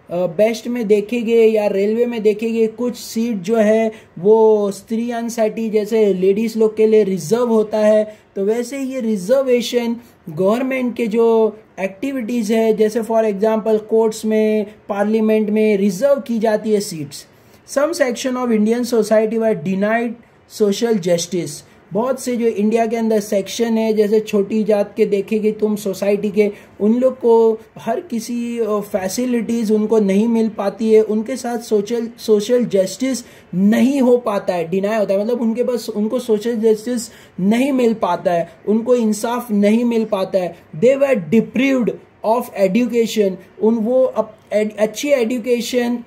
बेस्ट में देखेंगे या रेलवे में देखेंगे, कुछ सीट जो है वो स्त्रियांसाठी जैसे लेडीज लोग के लिए रिजर्व होता है। तो वैसे ये रिजर्वेशन गवर्नमेंट के जो एक्टिविटीज़ है, जैसे फॉर एग्जांपल कोर्ट्स में, पार्लियामेंट में रिजर्व की जाती है seats. Some section of Indian society were denied social justice. बहुत से जो इंडिया के अंदर सेक्शन है, जैसे छोटी जात के देखेंगे तुम सोसाइटी के, उन लोग को हर किसी फैसिलिटीज़ उनको नहीं मिल पाती है, उनके साथ सोशल जस्टिस नहीं हो पाता है, डिनाई होता है, मतलब उनके पास उनको सोशल जस्टिस नहीं मिल पाता है, उनको इंसाफ नहीं मिल पाता है। दे वर डिप्रीव्ड ऑफ एजुकेशन, वो अच्छी एजुकेशन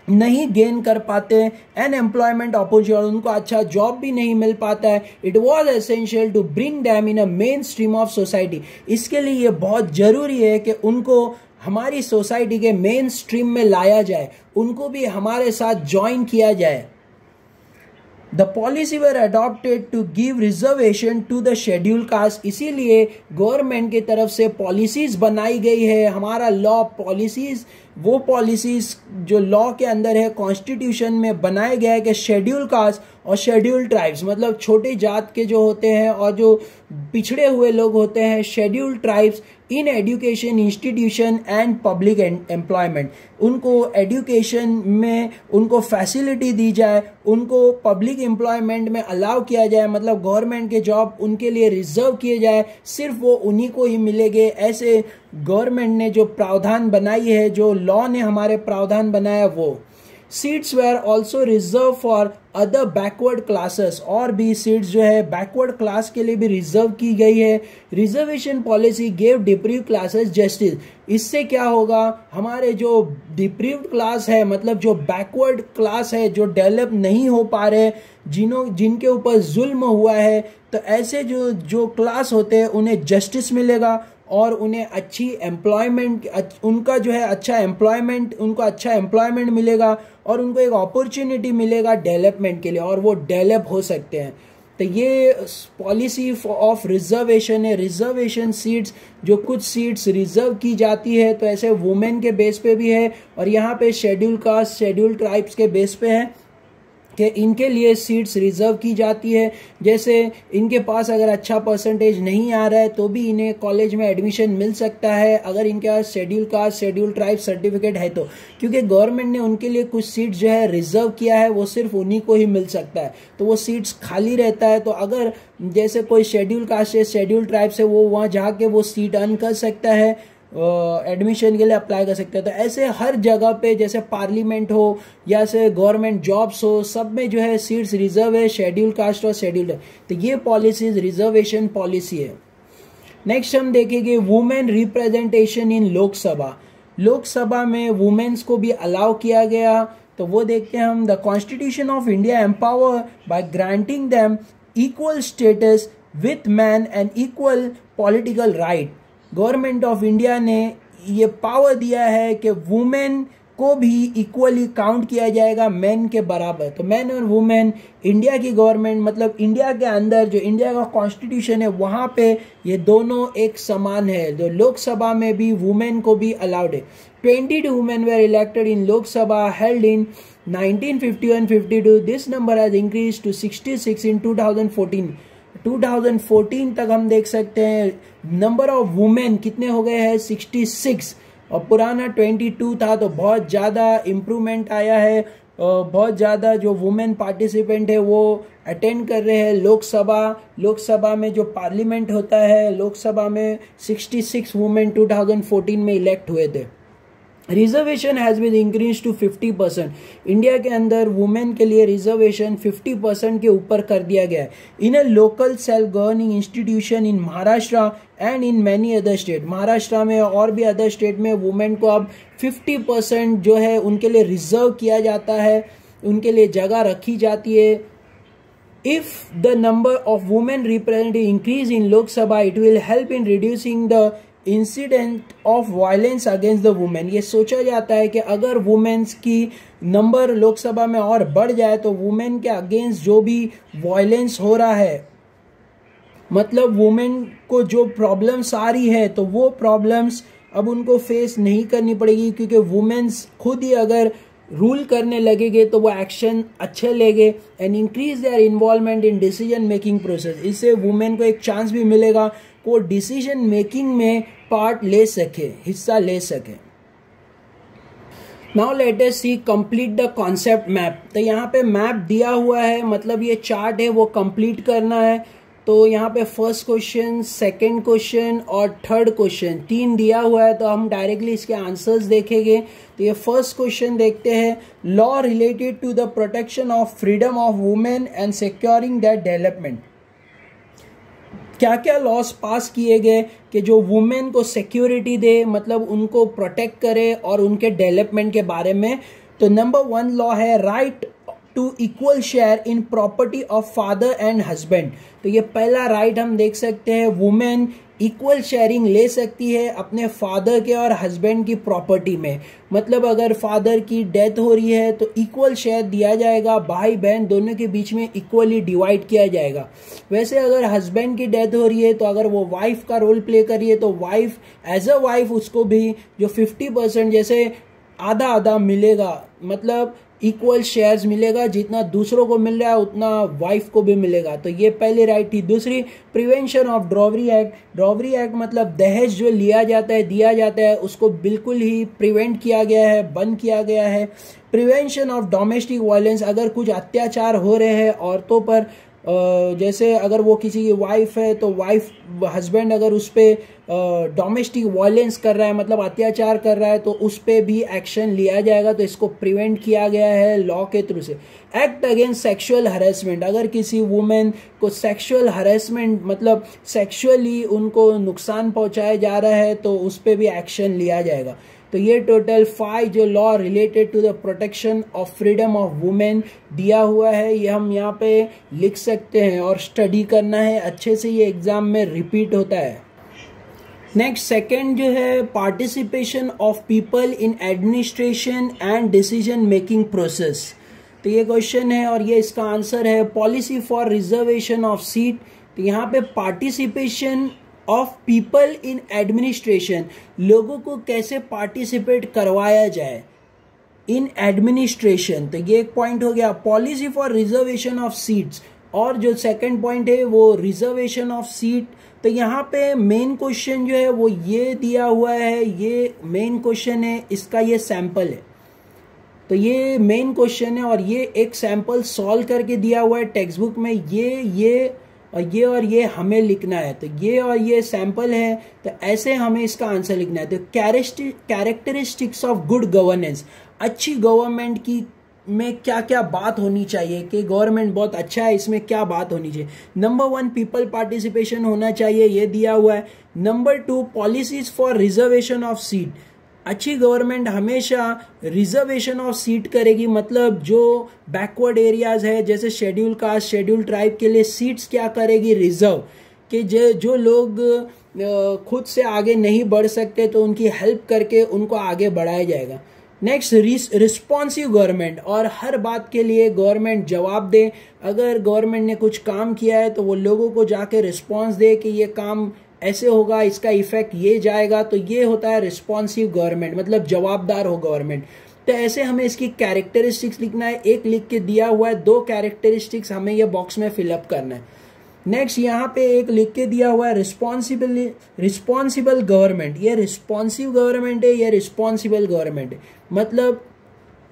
नहीं गेन कर पाते हैं, एंड एम्प्लॉयमेंट अपॉर्चुनिटी, उनको अच्छा जॉब भी नहीं मिल पाता है। It was essential to bring them in a main stream of society. इसके लिए ये बहुत जरूरी है कि उनको हमारी सोसाइटी के मेन स्ट्रीम में लाया जाए, उनको भी हमारे साथ ज्वाइन किया जाए। The policy were adopted to give reservation to the schedule caste. इसीलिए गवर्नमेंट की तरफ से पॉलिसीज बनाई गई है। हमारा लॉ पॉलिसीज, वो पॉलिसीज जो लॉ के अंदर है, कॉन्स्टिट्यूशन में बनाया गया है कि शेड्यूल कास्ट और शेड्यूल ट्राइब्स, मतलब छोटे जात के जो होते हैं और जो पिछड़े हुए लोग होते हैं, schedule tribes, in education institution and public employment, उनको एजुकेशन में उनको फैसिलिटी दी जाए, उनको पब्लिक एम्प्लॉयमेंट में अलाउ किया जाए, मतलब गवर्नमेंट के जॉब उनके लिए रिजर्व किए जाए, सिर्फ वो उन्हीं को ही मिलेंगे। ऐसे गवर्नमेंट ने जो प्रावधान बनाई है, जो लॉ ने हमारे प्रावधान बनाया, वो seats were also reserve for other backward classes, और भी सीट्स जो है बैकवर्ड क्लास के लिए भी रिजर्व की गई है। Reservation policy gave deprived classes justice. इससे क्या होगा, हमारे जो डिप्रीव्ड क्लास है, मतलब जो बैकवर्ड क्लास है, जो डेवलप नहीं हो पा रहे, जिनके ऊपर जुल्म हुआ है, तो ऐसे जो क्लास होते हैं उन्हें जस्टिस मिलेगा और उन्हें अच्छी एम्प्लॉयमेंट, उनका जो है अच्छा एम्प्लॉयमेंट, उनको अच्छा एम्प्लॉयमेंट मिलेगा और उनको एक अपॉर्चुनिटी मिलेगा डेवलपमेंट के लिए, और वो डेवलप हो सकते हैं। तो ये पॉलिसी ऑफ रिजर्वेशन है। रिजर्वेशन सीट्स, जो कुछ सीट्स रिजर्व की जाती है, तो ऐसे वुमेन के बेस पे भी है, और यहाँ पे शेड्यूल कास्ट, शेड्यूल ट्राइब्स के बेस पे है कि इनके लिए सीट्स रिजर्व की जाती है। जैसे इनके पास अगर अच्छा परसेंटेज नहीं आ रहा है तो भी इन्हें कॉलेज में एडमिशन मिल सकता है, अगर इनके पास schedule caste, schedule tribe certificate है तो, क्योंकि गवर्नमेंट ने उनके लिए कुछ सीट जो है रिजर्व किया है, वो सिर्फ उन्हीं को ही मिल सकता है, तो वो सीट्स खाली रहता है। तो अगर जैसे कोई शेड्यूल कास्ट है, शेड्यूल ट्राइब से, वो वहाँ जाके वो सीट अर्न कर सकता है, एडमिशन के लिए अप्लाई कर सकते हैं। तो ऐसे हर जगह पे, जैसे पार्लियामेंट हो या से गवर्नमेंट जॉब्स हो, सब में जो है सीट्स रिजर्व है, शेड्यूल कास्ट और शेड्यूल्ड। तो ये पॉलिसीज रिजर्वेशन पॉलिसी है। नेक्स्ट हम देखेंगे women representation in Lok Sabha. Lok Sabha में वुमेन्स को भी अलाउ किया गया, तो वो देखते हैं हम। The constitution of India empower by granting them equal status with man and equal political right. Government of India ने ये पावर दिया है कि वुमेन को भी इक्वली काउंट किया जाएगा मैन के बराबर। तो मैन और वुमेन, इंडिया की गवर्नमेंट, मतलब इंडिया के अंदर जो इंडिया का कॉन्स्टिट्यूशन है वहां पे ये दोनों एक समान है। जो लोकसभा में भी वुमेन को भी अलाउड है। 22 women were elected in Lok Sabha held in 1951-52। This number has increase to 66 in 2014। 2014 तक हम देख सकते हैं नंबर ऑफ वुमेन कितने हो गए हैं, 66, और पुराना 22 था। तो बहुत ज़्यादा इम्प्रूवमेंट आया है, बहुत ज़्यादा जो वुमेन पार्टिसिपेंट है वो अटेंड कर रहे हैं लोकसभा में जो पार्लियामेंट होता है, लोकसभा में 66 वुमेन 2014 में इलेक्ट हुए थे। Reservation has been increase to 50%। India के अंदर वुमेन के लिए रिजर्वेशन 50% के ऊपर कर दिया गया है। In a local self governing institution in Maharashtra and in many other state. Maharashtra में और भी अदर स्टेट में वुमेन को अब 50% जो है उनके लिए रिजर्व किया जाता है, उनके लिए जगह रखी जाती है। If the number of women representatives increase in Lok Sabha, it will help in reducing the incident of violence against the women. ये सोचा जाता है कि अगर वुमेन्स की नंबर लोकसभा में और बढ़ जाए तो वुमेन के अगेंस्ट जो भी वायलेंस हो रहा है, मतलब वुमेन को जो प्रॉब्लम्स आ रही है, तो वो प्रॉब्लम्स अब उनको फेस नहीं करनी पड़ेगी, क्योंकि वुमेन्स खुद ही अगर रूल करने लगेंगे तो वो एक्शन अच्छे लेंगे। And increase their involvement in decision making process. इससे वुमेन को एक चांस भी मिलेगा कि वो डिसीजन मेकिंग में पार्ट ले सके, हिस्सा ले सके। Now let us see complete the concept map. तो यहाँ पे मैप दिया हुआ है, मतलब ये चार्ट है वो कंप्लीट करना है। तो यहाँ पे फर्स्ट क्वेश्चन, सेकंड क्वेश्चन और थर्ड क्वेश्चन 3 दिया हुआ है, तो हम डायरेक्टली इसके आंसर्स देखेंगे। तो ये फर्स्ट क्वेश्चन देखते हैं, law related to the protection of freedom of women and securing that development. क्या क्या लॉस पास किए गए कि जो वुमेन को सिक्योरिटी दे, मतलब उनको प्रोटेक्ट करे और उनके डेवलपमेंट के बारे में। तो नंबर 1 लॉ है right to equal share in property of father and husband. तो ये पहला राइट हम देख सकते हैं, वुमेन इक्वल शेयरिंग ले सकती है अपने फादर के और हस्बैंड की प्रॉपर्टी में। मतलब अगर फादर की डेथ हो रही है तो इक्वल शेयर दिया जाएगा, भाई बहन दोनों के बीच में इक्वली डिवाइड किया जाएगा। वैसे अगर हस्बैंड की डेथ हो रही है तो अगर वो वाइफ का रोल प्ले कर रही है तो वाइफ एज अ वाइफ उसको भी जो 50% जैसे आधा आधा मिलेगा, मतलब इक्वल शेयर्स मिलेगा, जितना दूसरों को मिल रहा है उतना वाइफ को भी मिलेगा। तो ये पहली राइट थी। दूसरी, प्रिवेंशन ऑफ ड्रॉवरी एक्ट। ड्रॉवरी एक्ट मतलब दहेज जो लिया जाता है, दिया जाता है, उसको बिल्कुल ही प्रिवेंट किया गया है, बंद किया गया है। प्रिवेंशन ऑफ डोमेस्टिक वायलेंस, अगर कुछ अत्याचार हो रहे हैं औरतों पर जैसे अगर वो किसी की वाइफ है तो वाइफ हस्बैंड अगर उस पर डोमेस्टिक वायलेंस कर रहा है, मतलब अत्याचार कर रहा है, तो उस पर भी एक्शन लिया जाएगा। तो इसको प्रिवेंट किया गया है लॉ के थ्रू से। एक्ट अगेंस्ट सेक्सुअल हरेसमेंट, अगर किसी वुमेन को सेक्सुअल हरेसमेंट मतलब सेक्सुअली उनको नुकसान पहुंचाया जा रहा है तो उस पर भी एक्शन लिया जाएगा। तो ये टोटल 5 जो law related to the protection of freedom of women दिया हुआ है, ये हम यहाँ पे लिख सकते हैं और स्टडी करना है अच्छे से, ये एग्जाम में रिपीट होता है। नेक्स्ट सेकंड जो है participation of people in administration and decision making process. तो ये क्वेश्चन है और ये इसका आंसर है policy for reservation of seat. तो यहाँ पे participation of people in administration, लोगों को कैसे पार्टिसिपेट करवाया जाए इन एडमिनिस्ट्रेशन, तो ये एक पॉइंट हो गया। Policy for reservation of seats, और जो सेकंड पॉइंट है वो रिजर्वेशन ऑफ सीट। तो यहाँ पे मेन क्वेश्चन जो है वो ये दिया हुआ है, ये मेन क्वेश्चन है, इसका ये सैंपल है। तो ये मेन क्वेश्चन है और ये एक सैंपल सॉल्व करके दिया हुआ है टेक्स्ट बुक में। ये और ये हमें लिखना है। तो ये और ये सैंपल है, तो ऐसे हमें इसका आंसर लिखना है। तो कैरेक्टरिस्टिक्स ऑफ गुड गवर्नेंस, अच्छी गवर्नमेंट की में क्या क्या बात होनी चाहिए कि गवर्नमेंट बहुत अच्छा है, इसमें क्या बात होनी चाहिए। नंबर 1 पीपल पार्टिसिपेशन होना चाहिए, ये दिया हुआ है। Number 2 policies for reservation of seat, अच्छी गवर्नमेंट हमेशा रिजर्वेशन ऑफ सीट करेगी, मतलब जो बैकवर्ड एरियाज है जैसे शेड्यूल कास्ट शेड्यूल ट्राइब के लिए सीट्स क्या करेगी, रिजर्व, कि जो लोग खुद से आगे नहीं बढ़ सकते तो उनकी हेल्प करके उनको आगे बढ़ाया जाएगा। नेक्स्ट रिस्पॉन्सिव गवर्नमेंट, और हर बात के लिए गवर्नमेंट जवाब दे। अगर गवर्नमेंट ने कुछ काम किया है तो वो लोगों को जाके रिस्पॉन्स दे कि ये काम ऐसे होगा, इसका इफेक्ट ये जाएगा। तो ये होता है रिस्पॉन्सिव गवर्नमेंट, मतलब जवाबदार हो गवर्नमेंट। तो ऐसे हमें इसकी कैरेक्टरिस्टिक्स लिखना है, एक लिख के दिया हुआ है, 2 कैरेक्टरिस्टिक्स हमें ये बॉक्स में फिलअप करना है। नेक्स्ट यहाँ पे एक लिख के दिया हुआ है रिस्पॉन्सिबल गवर्नमेंट, ये रिस्पॉन्सिव गवर्नमेंट है, ये रिस्पॉन्सिबल गवर्नमेंट है। मतलब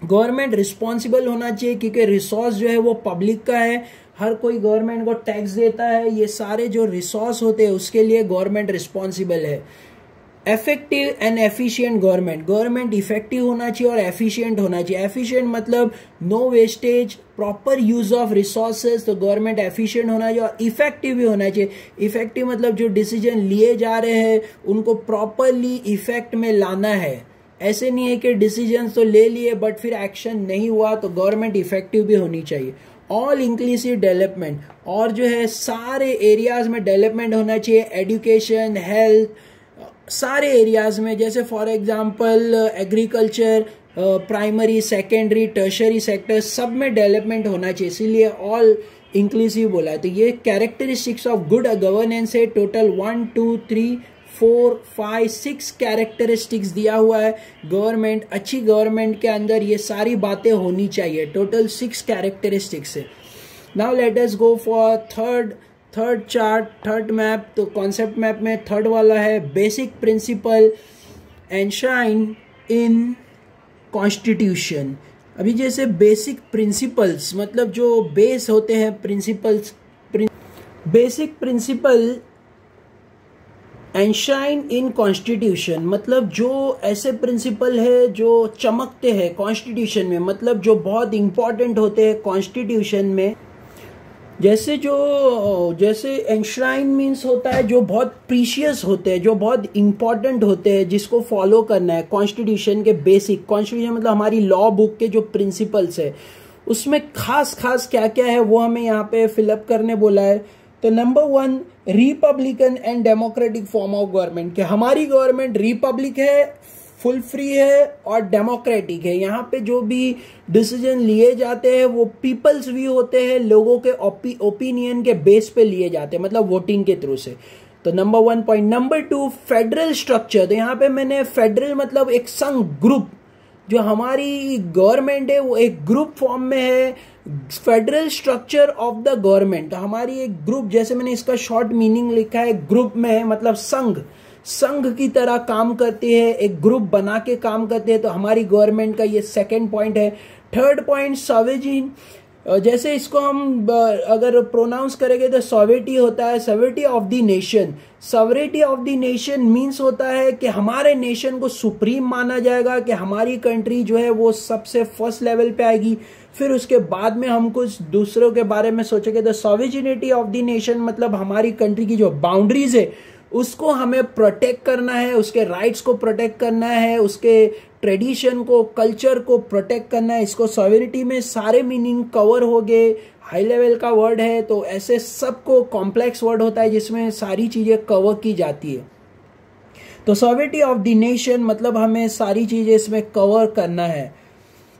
गवर्नमेंट रिस्पॉन्सिबल होना चाहिए क्योंकि रिसोर्स जो है वो पब्लिक का है, हर कोई गवर्नमेंट को टैक्स देता है, ये सारे जो रिसोर्स होते हैं उसके लिए गवर्नमेंट रिस्पॉन्सिबल है। Effective and efficient government effective होना चाहिए और एफिशिएंट होना चाहिए। एफिशिएंट मतलब no wastage, proper use of resources, तो गवर्नमेंट एफिशिएंट होना चाहिए और इफेक्टिव भी होना चाहिए। इफेक्टिव मतलब जो डिसीजन लिए जा रहे हैं उनको प्रॉपरली इफेक्ट में लाना है, ऐसे नहीं है कि डिसीजन तो ले लिए बट फिर एक्शन नहीं हुआ, तो गवर्नमेंट इफेक्टिव भी होनी चाहिए। ऑल इंक्लूसिव डेवलपमेंट, और जो है सारे एरियाज में डेवलपमेंट होना चाहिए, एजुकेशन, हेल्थ, सारे एरियाज में, जैसे for example agriculture, primary, secondary, tertiary sector, सब में डेवलपमेंट होना चाहिए, इसीलिए ऑल इंक्लूसिव बोला है। तो ये कैरेक्टरिस्टिक्स ऑफ गुड गवर्नेंस है। टोटल 1 2 3 4 5 6 कैरेक्टरिस्टिक्स दिया हुआ है। गवर्नमेंट, अच्छी गवर्नमेंट के अंदर ये सारी बातें होनी चाहिए। टोटल 6 कैरेक्टरिस्टिक्स है। Now let us go for third chart, third map. तो कॉन्सेप्ट मैप में थर्ड वाला है basic principle enshrine in constitution. अभी जैसे बेसिक प्रिंसिपल्स मतलब जो बेस होते हैं principles, basic principle enshrine in constitution मतलब जो ऐसे प्रिंसिपल है जो चमकते हैं कॉन्स्टिट्यूशन में, मतलब जो बहुत इंपॉर्टेंट होते हैं कॉन्स्टिट्यूशन में। जैसे एनश्राइन मीन्स होता है जो बहुत प्रीशियस होते हैं, जो बहुत इंपॉर्टेंट होते हैं, जिसको फॉलो करना है। कॉन्स्टिट्यूशन के बेसिक, कॉन्स्टिट्यूशन मतलब हमारी लॉ बुक के जो प्रिंसिपल्स है उसमें खास क्या क्या है वो हमें यहाँ पे फिलअप करने बोला है। तो number 1 Republican and democratic form of government, कि हमारी गवर्नमेंट रिपब्लिक है, फुल फ्री है और डेमोक्रेटिक है। यहाँ पे जो भी डिसीजन लिए जाते हैं वो पीपल्स भी होते हैं, लोगों के ओपिनियन के बेस पे लिए जाते हैं, मतलब वोटिंग के थ्रू से। तो number 1 point. Number 2 federal structure, तो यहाँ पे मैंने फेडरल मतलब एक संघ, ग्रुप, जो हमारी गवर्नमेंट है वो एक ग्रुप फॉर्म में है। Federal structure of the government, हमारी एक ग्रुप, जैसे मैंने इसका शॉर्ट मीनिंग लिखा है, ग्रुप में है मतलब संघ की तरह काम करती है, एक ग्रुप बना के काम करते हैं। तो हमारी गवर्नमेंट का ये सेकंड पॉइंट है। थर्ड पॉइंट जैसे इसको हम अगर प्रोनाउंस करेंगे तो सॉवेरिटी होता है, sovereignty of the nation. Sovereignty of the nation means होता है कि हमारे नेशन को सुप्रीम माना जाएगा, कि हमारी कंट्री जो है वो सबसे फर्स्ट लेवल पे आएगी। फिर उसके बाद में हम कुछ दूसरों के बारे में सोचेंगे तो सॉवेरिटी ऑफ द नेशन मतलब हमारी कंट्री की जो बाउंड्रीज है उसको हमें प्रोटेक्ट करना है, उसके राइट्स को प्रोटेक्ट करना है, उसके ट्रेडिशन को, कल्चर को प्रोटेक्ट करना है। इसको सॉवेरिटी में सारे मीनिंग कवर हो गए। हाई लेवल का वर्ड है तो ऐसे सबको कॉम्प्लेक्स वर्ड होता है जिसमें सारी चीजें कवर की जाती है। तो सॉवेरिटी ऑफ द नेशन मतलब हमें सारी चीजें इसमें कवर करना है।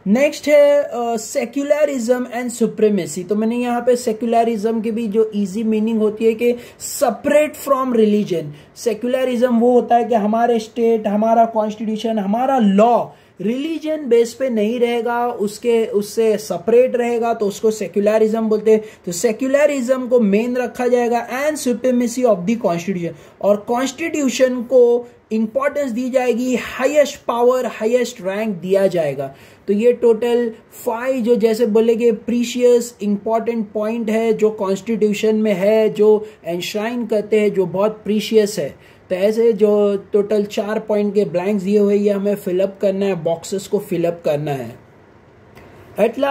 नेक्स्ट है सेक्युलरिज्म एंड सुप्रीमेसी। तो मैंने यहाँ पे सेक्युलरिज्म की भी जो इजी मीनिंग होती है कि सेपरेट फ्रॉम रिलीजन। सेक्युलरिज्म वो होता है कि हमारे स्टेट, हमारा कॉन्स्टिट्यूशन, हमारा लॉ रिलीजन बेस पे नहीं रहेगा, उससे सेपरेट रहेगा, तो उसको सेक्युलरिज्म बोलते हैं। तो सेक्युलरिज्म को मेन रखा जाएगा and supremacy of the constitution, और कॉन्स्टिट्यूशन को इंपॉर्टेंस दी जाएगी, हाईएस्ट पावर, हाईएस्ट रैंक दिया जाएगा। तो ये टोटल 5 जो जैसे बोलेगे प्रीशियस इंपॉर्टेंट पॉइंट है जो कॉन्स्टिट्यूशन में है, जो एनश्राइन करते हैं, जो बहुत प्रीशियस है। तो ऐसे जो टोटल 4 पॉइंट के ब्लैंक्स दिए हुए ये हमें फिलअप करना है, बॉक्सेस को फिलअप करना है। At last